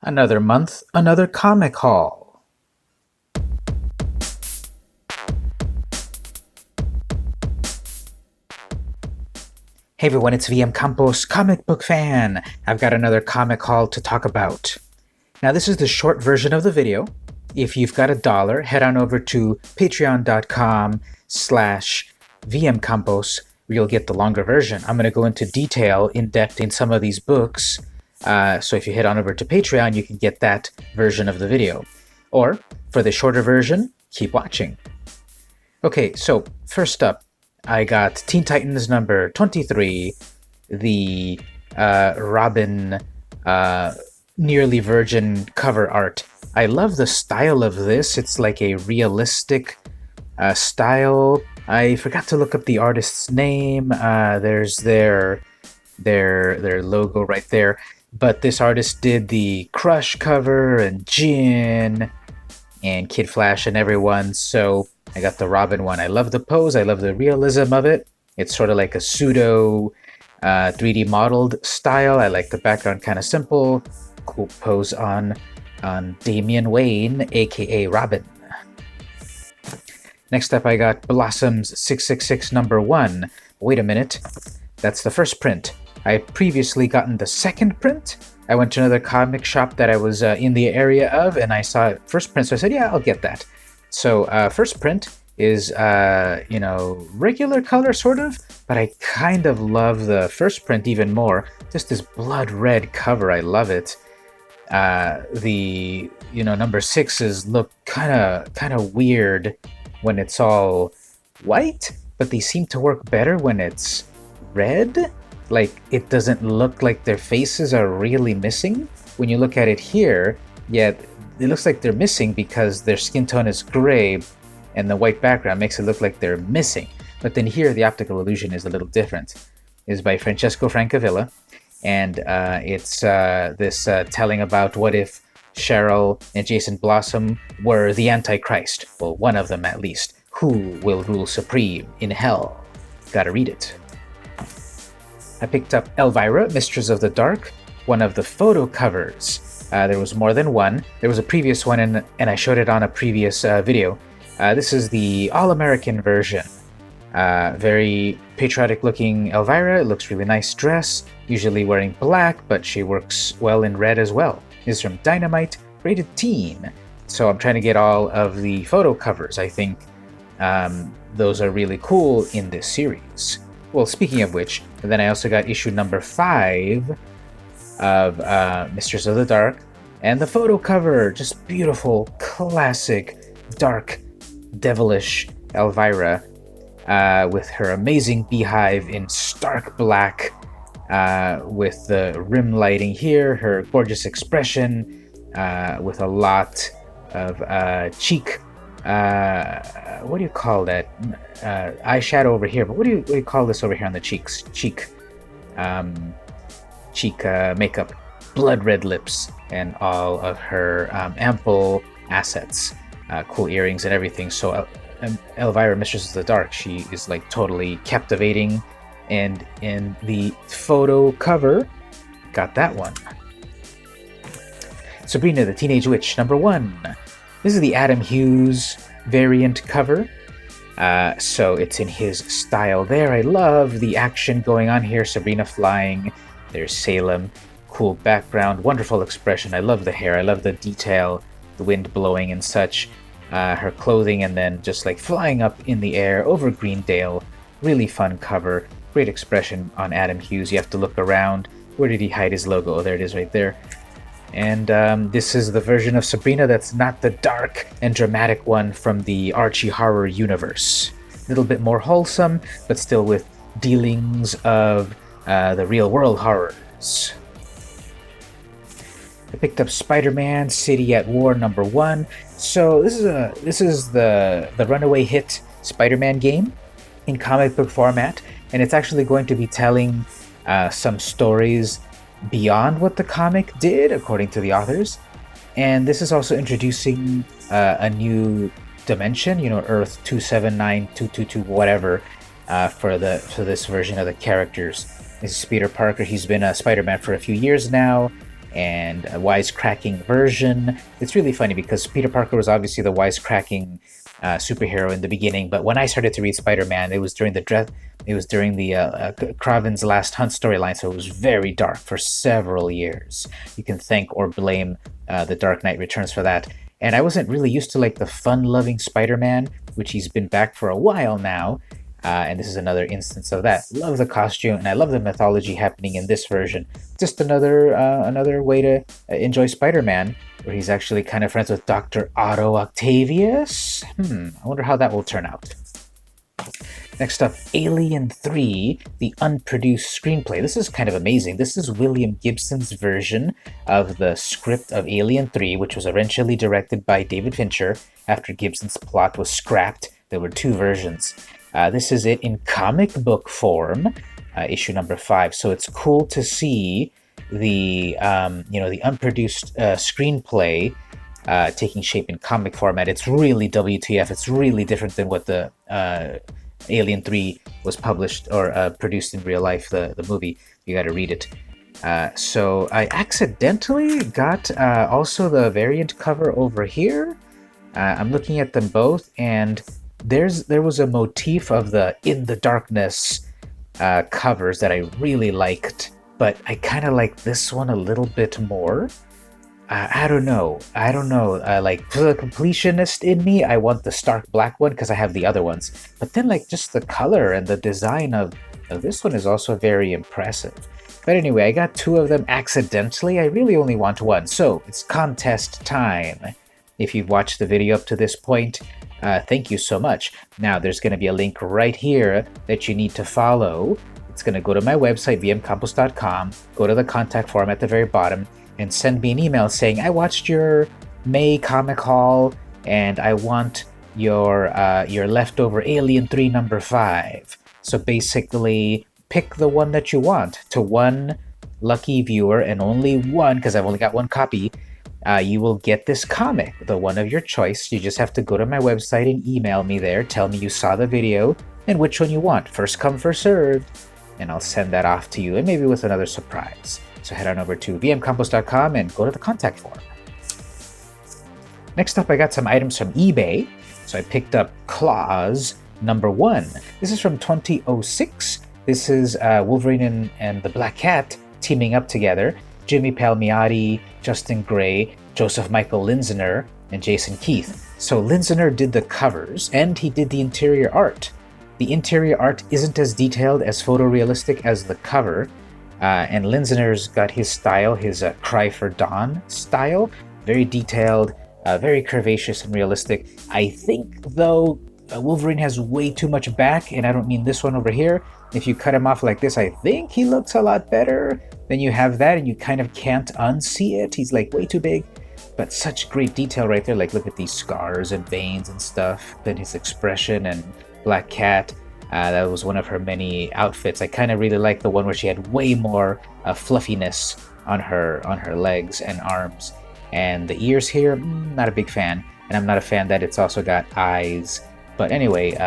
Another month, another comic haul. Hey everyone, it's VM Campos, comic book fan. I've got another comic haul to talk about. Now this is the short version of the video. If you've got $1, head on over to patreon.com/VMCampos where you'll get the longer version. I'm going to go into detail, in depth in some of these books. So if you head on over to Patreon, you can get that version of the video. Or, for the shorter version, keep watching. Okay, so first up, I got Teen Titans number 23, the Robin nearly virgin cover art. I love the style of this. It's like a realistic style. I forgot to look up the artist's name. There's their logo right there. But this artist did the Crush cover and Jin and Kid Flash and everyone, so I got the Robin one. I love the pose, I love the realism of it. It's sort of like a pseudo 3D modeled style. I like the background, kind of simple. Cool pose on Damian Wayne, aka Robin. Next up I got Blossom's 666 number 1. Wait a minute, that's the first print. I had previously gotten the second print. I went to another comic shop that I was in the area of, and I saw first print, so I said, yeah, I'll get that. So first print is, regular color, sort of, but I kind of love the first print even more. Just this blood red cover, I love it. The number 6s look kind of weird when it's all white, but they seem to work better when it's red. Like, it doesn't look like their faces are really missing. When you look at it here, yet it looks like they're missing because their skin tone is gray and the white background makes it look like they're missing. But then here, the optical illusion is a little different. It's by Francesco Francavilla, and it's this telling about what if Cheryl and Jason Blossom were the Antichrist. Well, one of them at least. Who will rule supreme in hell? Gotta read it. I picked up Elvira, Mistress of the Dark, one of the photo covers. There was more than one. There was a previous one, and I showed it on a previous video. This is the all-American version. Very patriotic-looking Elvira. It looks really nice dress, usually wearing black, but she works well in red as well. This is from Dynamite, rated teen. So I'm trying to get all of the photo covers. I think those are really cool in this series. Well, speaking of which, then I also got issue number 5 of Mistress of the Dark, and the photo cover, just beautiful, classic, dark, devilish Elvira with her amazing beehive in stark black, with the rim lighting here, her gorgeous expression, with a lot of cheek. What do you call that? Eyeshadow over here, but what do you call this over here on the cheeks? Cheek makeup, blood red lips, and all of her ample assets, cool earrings and everything. So Elvira, Mistress of the Dark, she is like totally captivating, and in the photo cover, got that one. Sabrina, the Teenage Witch, number 1. This is the Adam Hughes variant cover, so it's in his style there. I love the action going on here. Sabrina flying, there's Salem, cool background, wonderful expression. I love the hair, I love the detail, the wind blowing and such. Her clothing, and then just like flying up in the air over Greendale. Really fun cover, great expression on Adam Hughes. You have to look around. Where did he hide his logo? Oh, there it is right there. And this is the version of Sabrina that's not the dark and dramatic one from the Archie horror universe. A little bit more wholesome, but still with dealings of the real world horrors. I picked up SpiderMan City at War number 1. So this is the runaway hit SpiderMan game in comic book format, and it's actually going to be telling some stories beyond what the comic did, according to the authors. And this is also introducing a new dimension, Earth 279222, whatever, for this version of the characters. This is Peter Parker. He's been a Spider-Man for a few years now. and a wisecracking version. It's really funny because Peter Parker was obviously the wisecracking superhero in the beginning, but when I started to read Spider-Man, it was during the Kraven's Last Hunt storyline, so it was very dark for several years. You can thank or blame The Dark Knight Returns for that. And I wasn't really used to like the fun-loving Spider-Man, which he's been back for a while now. And this is another instance of that. Love the costume, and I love the mythology happening in this version. Just another way to enjoy Spider-Man, where he's actually kind of friends with Dr. Otto Octavius. I wonder how that will turn out. Next up, Alien 3, the unproduced screenplay. This is kind of amazing. This is William Gibson's version of the script of Alien 3, which was eventually directed by David Fincher after Gibson's plot was scrapped. There were two versions. This is it in comic book form, issue number 5. So it's cool to see the unproduced screenplay taking shape in comic format. It's really WTF. It's really different than what the Alien 3 was published or produced in real life, the movie. You got to read it. So I accidentally got also the variant cover over here. I'm looking at them both, and there was a motif of the In the Darkness covers that I really liked, but I kind of like this one a little bit more. I don't know. Like, for the completionist in me, I want the stark black one because I have the other ones. But then, like, just the color and the design of this one is also very impressive. But anyway, I got two of them accidentally. I really only want one, so it's contest time. If you've watched the video up to this point, thank you so much. Now, there's going to be a link right here that you need to follow. It's going to go to my website, vmcampos.com, go to the contact form at the very bottom, and send me an email saying, I watched your May comic haul, and I want your leftover Alien 3 number 5. So basically, pick the one that you want. To one lucky viewer, and only one, because I've only got one copy, you will get this comic, the one of your choice. You just have to go to my website and email me there, tell me you saw the video, and which one you want. First come, first served. And I'll send that off to you, and maybe with another surprise. So head on over to vmcampos.com and go to the contact form. Next up, I got some items from eBay. So I picked up Claws number 1. This is from 2006. This is Wolverine and the Black Cat teaming up together. Jimmy Palmiotti, Justin Gray, Joseph Michael Linsner, and Jason Keith. So Linsner did the covers, and he did the interior art. The interior art isn't as detailed, as photorealistic as the cover, and Linsner's got his style, his Cry for Dawn style. Very detailed, very curvaceous and realistic. I think, though, Wolverine has way too much back, and I don't mean this one over here. If you cut him off like this, I think he looks a lot better. Then you have that, and you kind of can't unsee it. He's like way too big, but such great detail right there. Like, look at these scars and veins and stuff. Then his expression, and Black Cat. That was one of her many outfits. I kind of really like the one where she had way more fluffiness on her legs and arms. And the ears here, not a big fan. And I'm not a fan that it's also got eyes. But anyway,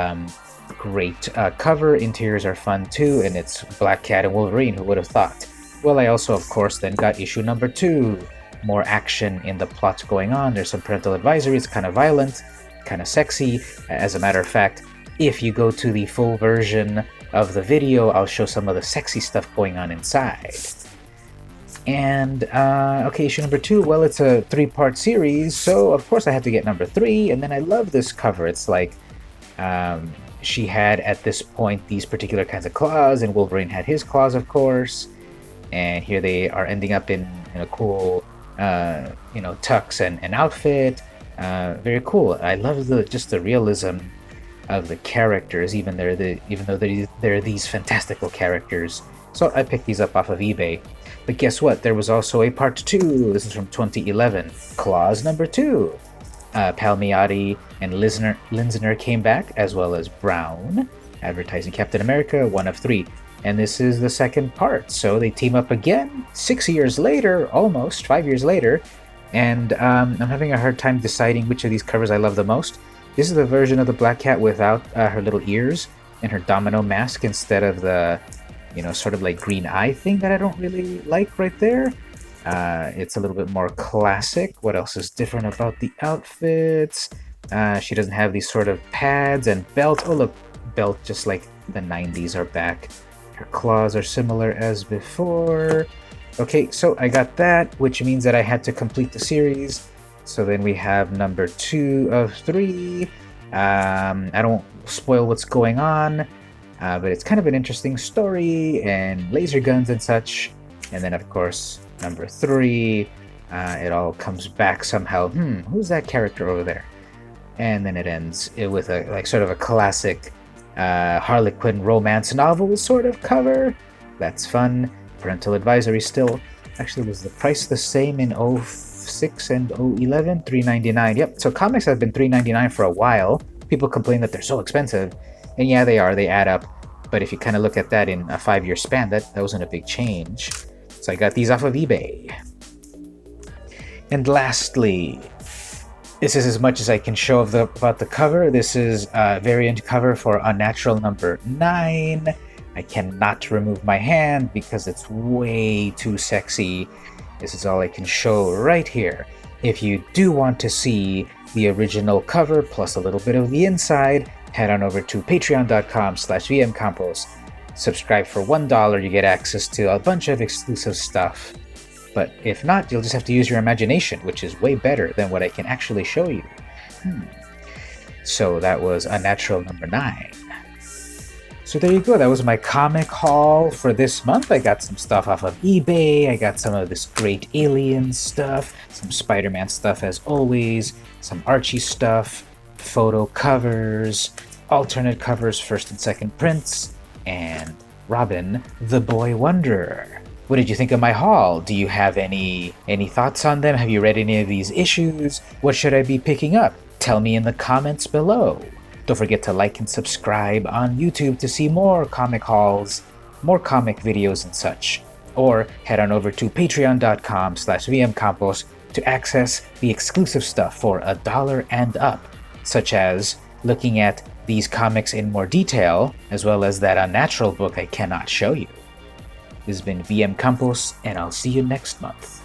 great cover. Interiors are fun too, and it's Black Cat and Wolverine. Who would have thought? Well, I also, of course, then got issue number 2. More action in the plot going on. There's some parental advisory. It's kind of violent, kind of sexy. As a matter of fact, if you go to the full version of the video, I'll show some of the sexy stuff going on inside. And, okay, issue number 2, well, it's a 3-part series, so of course I had to get number 3, and then I love this cover. It's like, she had, at this point, these particular kinds of claws, and Wolverine had his claws, of course, and here they are ending up in a cool, tux and outfit. Very cool. I love just the realism of the characters, even though they're these fantastical characters. So I picked these up off of eBay. But guess what? There was also a part 2. This is from 2011. Claws number 2. Palmiotti and Linsner came back, as well as Brown, advertising Captain America, 1 of 3. And this is the second part. So they team up again 6 years later, almost 5 years later. And I'm having a hard time deciding which of these covers I love the most. This is the version of the Black Cat without her little ears and her domino mask instead of the, sort of like green eye thing that I don't really like right there. It's a little bit more classic. What else is different about the outfits? She doesn't have these sort of pads and belt. Oh, look, belt just like the 90s are back. Her claws are similar as before. Okay, so I got that, which means that I had to complete the series. So then we have number 2 of 3. I don't spoil what's going on, but it's kind of an interesting story and laser guns and such. And then, of course, number 3, it all comes back somehow. Who's that character over there? And then it ends with a like sort of a classic Harley Quinn romance novel sort of cover. That's fun. Parental advisory still. Actually, was the price the same in 06 and 011? $3.99. Yep. So comics have been $3.99 for a while. People complain that they're so expensive, and yeah, they are. They add up. But if you kind of look at that in a 5-year span, that wasn't a big change. So I got these off of eBay. And lastly, this is as much as I can show about the cover. This is a variant cover for Unnatural number 9. I cannot remove my hand because it's way too sexy. This is all I can show right here. If you do want to see the original cover plus a little bit of the inside, head on over to patreon.com/vmcampos. Subscribe for $1, you get access to a bunch of exclusive stuff. But if not, you'll just have to use your imagination, which is way better than what I can actually show you. So that was Unnatural number 9. So there you go, that was my comic haul for this month. I got some stuff off of eBay, I got some of this great alien stuff, some Spider-Man stuff as always, some Archie stuff, photo covers, alternate covers, first and second prints, and Robin the Boy Wonder. What did you think of my haul? Do you have any thoughts on them? Have you read any of these issues? What should I be picking up? Tell me in the comments below. Don't forget to like and subscribe on YouTube to see more comic hauls, more comic videos and such. Or head on over to patreon.com/vmcampos to access the exclusive stuff for $1 and up, such as looking at these comics in more detail, as well as that Unnatural book I cannot show you. This has been VM Campos, and I'll see you next month.